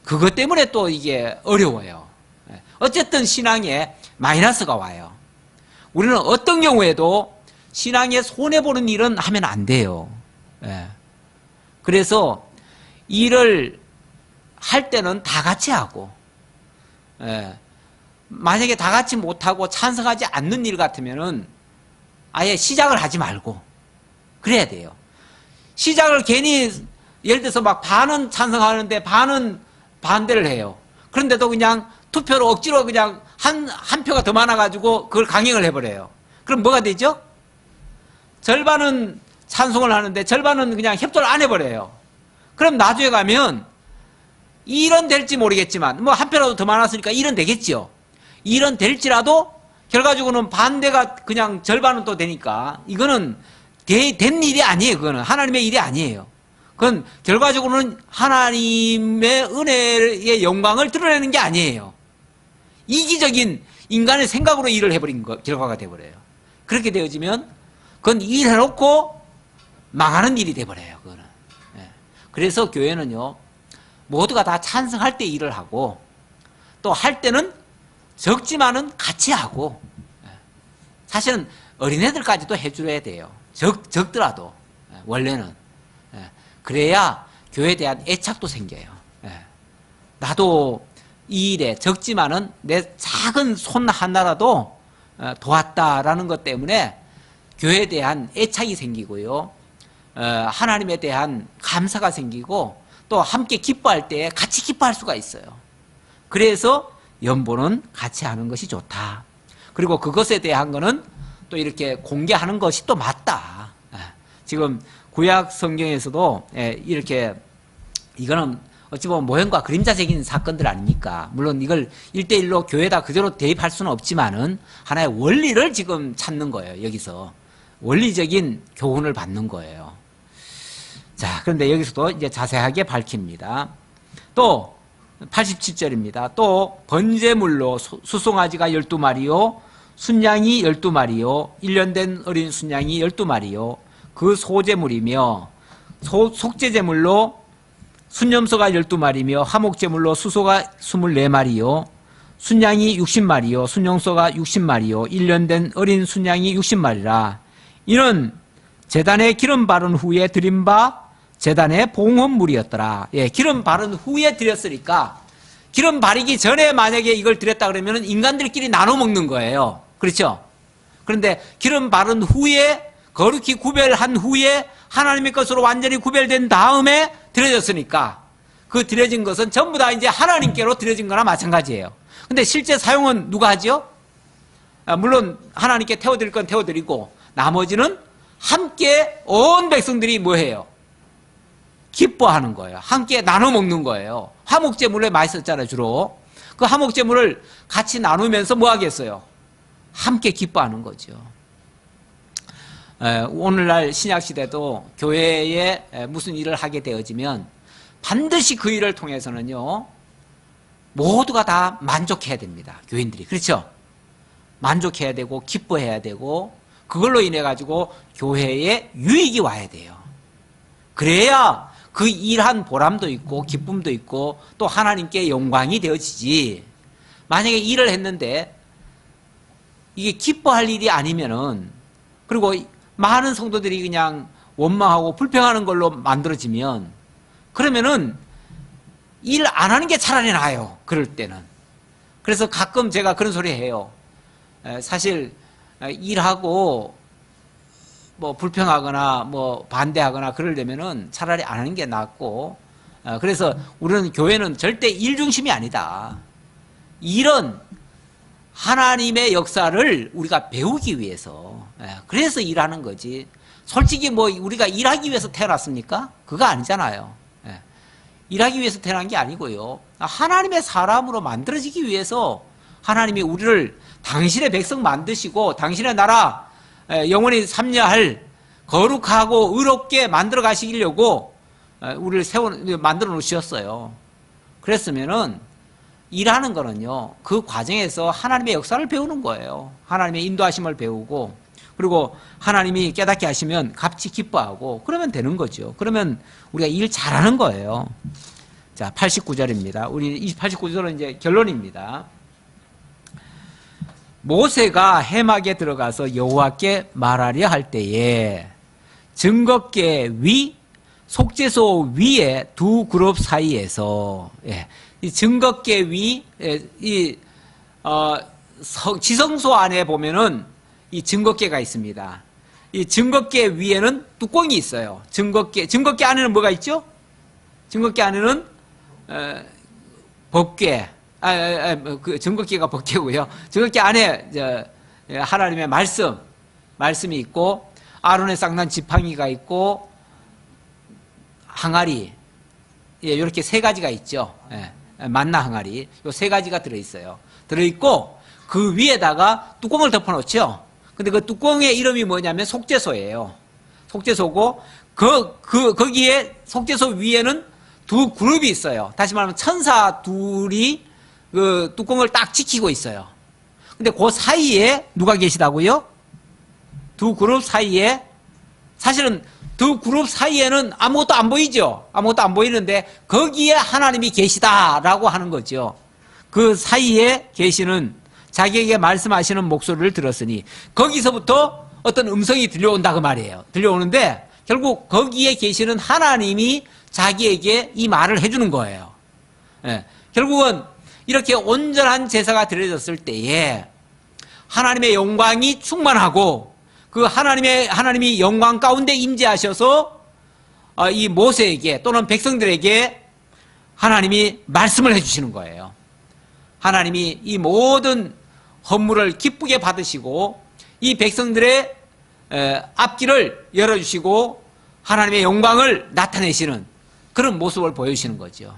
그것 때문에 또 이게 어려워요. 어쨌든 신앙에 마이너스가 와요. 우리는 어떤 경우에도 신앙에 손해보는 일은 하면 안 돼요. 그래서 일을 할 때는 다 같이 하고 만약에 다 같이 못하고 찬성하지 않는 일 같으면은 아예 시작을 하지 말고 그래야 돼요. 시작을 괜히 예를 들어서 막 반은 찬성하는데 반은 반대를 해요. 그런데도 그냥 투표로 억지로 그냥 한 표가 더 많아가지고 그걸 강행을 해버려요. 그럼 뭐가 되죠? 절반은 찬송을 하는데 절반은 그냥 협조를 안 해버려요. 그럼 나중에 가면 1은 될지 모르겠지만 뭐 한 표라도 더 많았으니까 1은 되겠죠. 1은 될지라도 결과적으로는 반대가 그냥 절반은 또 되니까 이거는 된 일이 아니에요. 그거는 하나님의 일이 아니에요. 그건 결과적으로는 하나님의 은혜의 영광을 드러내는 게 아니에요. 이기적인 인간의 생각으로 일을 해버린 결과가 돼버려요. 그렇게 되어지면 그건 일해놓고 망하는 일이 돼버려요. 그거는. 그래서 교회는요 모두가 다 찬성할 때 일을 하고 또 할 때는 적지만은 같이 하고 사실은 어린애들까지도 해줘야 돼요. 적더라도 원래는 그래야 교회에 대한 애착도 생겨요. 나도 이 일에 적지만은 내 작은 손 하나라도 도왔다라는 것 때문에 교회에 대한 애착이 생기고요. 하나님에 대한 감사가 생기고 또 함께 기뻐할 때 같이 기뻐할 수가 있어요. 그래서 연보는 같이 하는 것이 좋다. 그리고 그것에 대한 거는 또 이렇게 공개하는 것이 또 맞다. 지금 구약 성경에서도 이렇게 이거는 어찌 보면 모형과 그림자적인 사건들 아닙니까? 물론 이걸 1대1로 교회에다 그대로 대입할 수는 없지만은 하나의 원리를 지금 찾는 거예요. 여기서 원리적인 교훈을 받는 거예요. 자, 그런데 여기서도 이제 자세하게 밝힙니다. 또 87절입니다. 또 번제물로 수송아지가 12마리요 순양이 12마리요 1년 된 어린 순양이 12마리요 그 소제물이며 속죄제물로 순염소가 12마리며 화목제물로 수소가 24마리요 순양이 60마리요 순용소가 60마리요 1년 된 어린 순양이 60마리라 이는 제단에 기름 바른 후에 드린 바 제단의 봉헌물이었더라. 예, 기름 바른 후에 드렸으니까 기름 바르기 전에 만약에 이걸 드렸다 그러면 인간들끼리 나눠 먹는 거예요. 그렇죠? 그런데 기름 바른 후에 거룩히 구별한 후에 하나님의 것으로 완전히 구별된 다음에 드려졌으니까 그 드려진 것은 전부 다 이제 하나님께로 드려진 거나 마찬가지예요. 근데 실제 사용은 누가 하죠? 물론 하나님께 태워드릴 건 태워드리고 나머지는 함께 온 백성들이 뭐해요? 기뻐하는 거예요. 함께 나눠 먹는 거예요. 화목제물에 많이 썼잖아요. 주로 그 화목제물을 같이 나누면서 뭐 하겠어요? 함께 기뻐하는 거죠. 오늘날 신약시대도 교회에 무슨 일을 하게 되어지면 반드시 그 일을 통해서는요 모두가 다 만족해야 됩니다. 교인들이. 그렇죠? 만족해야 되고 기뻐해야 되고 그걸로 인해 가지고 교회에 유익이 와야 돼요. 그래야 그 일한 보람도 있고 기쁨도 있고 또 하나님께 영광이 되어지지. 만약에 일을 했는데 이게 기뻐할 일이 아니면은 그리고 많은 성도들이 그냥 원망하고 불평하는 걸로 만들어지면 그러면은 일 안 하는 게 차라리 나아요. 그럴 때는. 그래서 가끔 제가 그런 소리 해요. 사실 일하고 뭐 불평하거나 뭐 반대하거나 그러려면은 차라리 안 하는 게 낫고 그래서 우리는 교회는 절대 일 중심이 아니다. 일은 하나님의 역사를 우리가 배우기 위해서 그래서 일하는 거지. 솔직히 뭐 우리가 일하기 위해서 태어났습니까? 그거 아니잖아요. 일하기 위해서 태어난 게 아니고요. 하나님의 사람으로 만들어지기 위해서 하나님이 우리를 당신의 백성 만드시고 당신의 나라 영원히 삼려할 거룩하고 의롭게 만들어 가시려고 우리를 만들어 놓으셨어요. 그랬으면은 일하는 거는요 그 과정에서 하나님의 역사를 배우는 거예요. 하나님의 인도하심을 배우고 그리고 하나님이 깨닫게 하시면 같이 기뻐하고 그러면 되는 거죠. 그러면 우리가 일 잘하는 거예요. 자, 89절입니다. 우리 89절은 이제 결론입니다. 모세가 해막에 들어가서 여호와께 말하려 할 때에 증거궤 위, 속죄소 위에 두 그룹 사이에서 이 증거궤 위, 지성소 안에 보면은 이 증거궤가 있습니다. 이 증거궤 위에는 뚜껑이 있어요. 증거궤 안에는 뭐가 있죠? 증거궤 안에는 법궤, 그 증거궤가 법궤고요. 증거궤 안에 하나님의 말씀이 있고 아론의 쌍난 지팡이가 있고 항아리, 이렇게 세 가지가 있죠. 만나 항아리, 요 세 가지가 들어있어요. 들어있고 그 위에다가 뚜껑을 덮어놓죠. 근데 그 뚜껑의 이름이 뭐냐면 속죄소예요. 속죄소고 거기에 속죄소 위에는 두 그룹이 있어요. 다시 말하면 천사 둘이 그 뚜껑을 딱 지키고 있어요. 근데 그 사이에 누가 계시다고요? 두 그룹 사이에 사실은 두 그룹 사이에는 아무것도 안 보이죠. 아무것도 안 보이는데 거기에 하나님이 계시다라고 하는 거죠. 그 사이에 계시는 자기에게 말씀하시는 목소리를 들었으니 거기서부터 어떤 음성이 들려온다 그 말이에요. 들려오는데 결국 거기에 계시는 하나님이 자기에게 이 말을 해주는 거예요. 결국은 이렇게 온전한 제사가 드려졌을 때에 하나님의 영광이 충만하고 그 하나님이 영광 가운데 임재하셔서 이 모세에게 또는 백성들에게 하나님이 말씀을 해주시는 거예요. 하나님이 이 모든 헌물을 기쁘게 받으시고 이 백성들의 앞길을 열어주시고 하나님의 영광을 나타내시는 그런 모습을 보여주시는 거죠.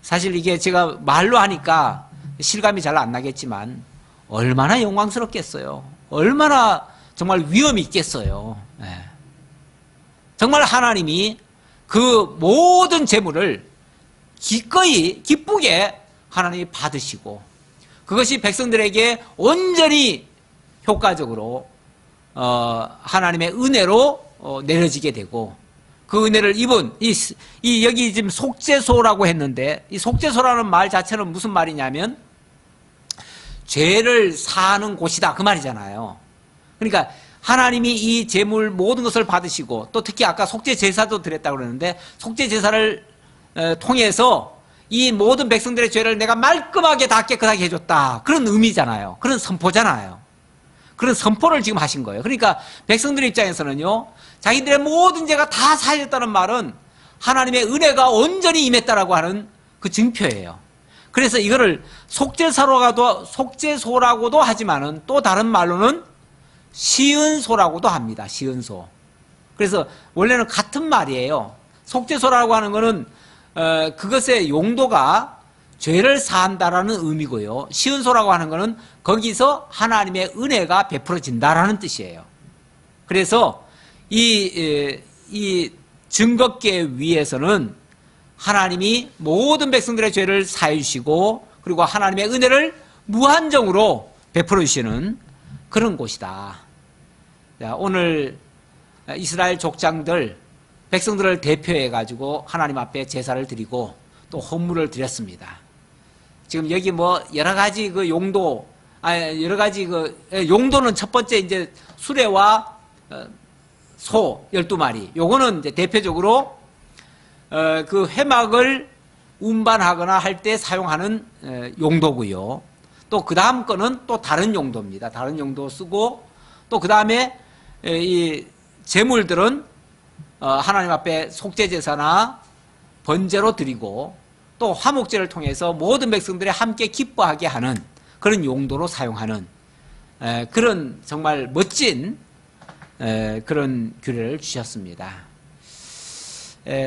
사실 이게 제가 말로 하니까 실감이 잘 안 나겠지만 얼마나 영광스럽겠어요. 얼마나 정말 위엄이 있겠어요. 정말 하나님이 그 모든 재물을 기꺼이 기쁘게 하나님이 받으시고 그것이 백성들에게 온전히 효과적으로 하나님의 은혜로 내려지게 되고 그 은혜를 입은 이 여기 지금 속죄소라고 했는데 이 속죄소라는 말 자체는 무슨 말이냐면 죄를 사하는 곳이다 그 말이잖아요. 그러니까 하나님이 이 제물 모든 것을 받으시고 또 특히 아까 속죄 제사도 드렸다고 그러는데 속죄 제사를 통해서 이 모든 백성들의 죄를 내가 말끔하게 다 깨끗하게 해줬다 그런 의미잖아요. 그런 선포잖아요. 그런 선포를 지금 하신 거예요. 그러니까 백성들 입장에서는요 자기들의 모든 죄가 다 사해졌다는 말은 하나님의 은혜가 온전히 임했다라고 하는 그 증표예요. 그래서 이거를 속죄소라고도 하지만은 또 다른 말로는 시은소라고도 합니다. 시은소. 그래서 원래는 같은 말이에요. 속죄소라고 하는 거는 그것의 용도가 죄를 사한다라는 의미고요. 시은소라고 하는 거는 거기서 하나님의 은혜가 베풀어진다라는 뜻이에요. 그래서 이 증거계 위에서는 하나님이 모든 백성들의 죄를 사해 주시고 그리고 하나님의 은혜를 무한정으로 베풀어 주시는 그런 곳이다. 오늘 이스라엘 족장들 백성들을 대표해 가지고 하나님 앞에 제사를 드리고 또 헌물을 드렸습니다. 지금 여기 뭐 여러 가지 그 용도, 여러 가지 그 용도는 첫 번째 이제 수레와 소 12마리. 요거는 이제 대표적으로 그 회막을 운반하거나 할 때 사용하는 용도고요. 또 그 다음 거는 또 다른 용도입니다. 다른 용도 쓰고 또 그 다음에 이 제물들은 하나님 앞에 속죄제사나 번제로 드리고 또 화목제를 통해서 모든 백성들이 함께 기뻐하게 하는 그런 용도로 사용하는 그런 정말 멋진 그런 규례를 주셨습니다.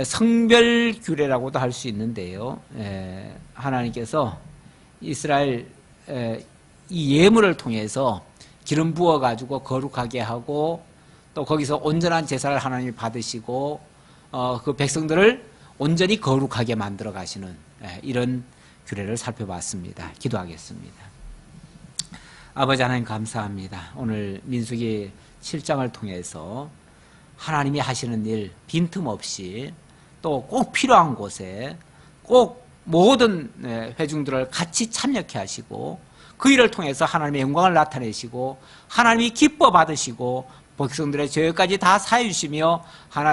성별 규례라고도 할 수 있는데요. 하나님께서 이스라엘 이 예물을 통해서 기름 부어 가지고 거룩하게 하고 또 거기서 온전한 제사를 하나님이 받으시고 그 백성들을 온전히 거룩하게 만들어 가시는 이런 규례를 살펴봤습니다. 기도하겠습니다. 아버지 하나님 감사합니다. 오늘 민수기 7장을 통해서 하나님이 하시는 일 빈틈없이 또 꼭 필요한 곳에 꼭 모든 회중들을 같이 참여케 하시고 그 일을 통해서 하나님의 영광을 나타내시고 하나님이 기뻐 받으시고 백성들의 죄까지 다 사해 주시며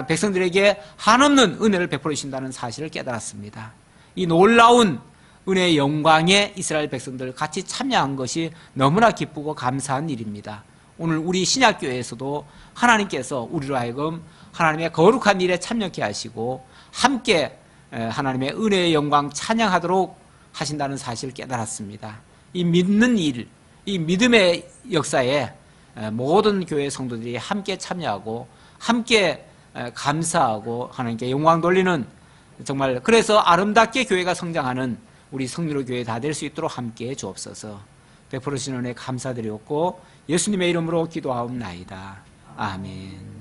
백성들에게 한없는 은혜를 베풀어 주신다는 사실을 깨달았습니다. 이 놀라운 은혜의 영광에 이스라엘 백성들 같이 참여한 것이 너무나 기쁘고 감사한 일입니다. 오늘 우리 신약교회에서도 하나님께서 우리로 하여금 하나님의 거룩한 일에 참여케 하시고 함께 하나님의 은혜의 영광 찬양하도록 하신다는 사실을 깨달았습니다. 이 믿는 일, 이 믿음의 역사에 모든 교회 성도들이 함께 참여하고 함께 감사하고 하나님께 영광 돌리는 정말 그래서 아름답게 교회가 성장하는 우리 성리로 교회 다 될 수 있도록 함께 주옵소서. 베풀어 주시는 은혜 감사드리옵고 예수님의 이름으로 기도하옵나이다. 아멘.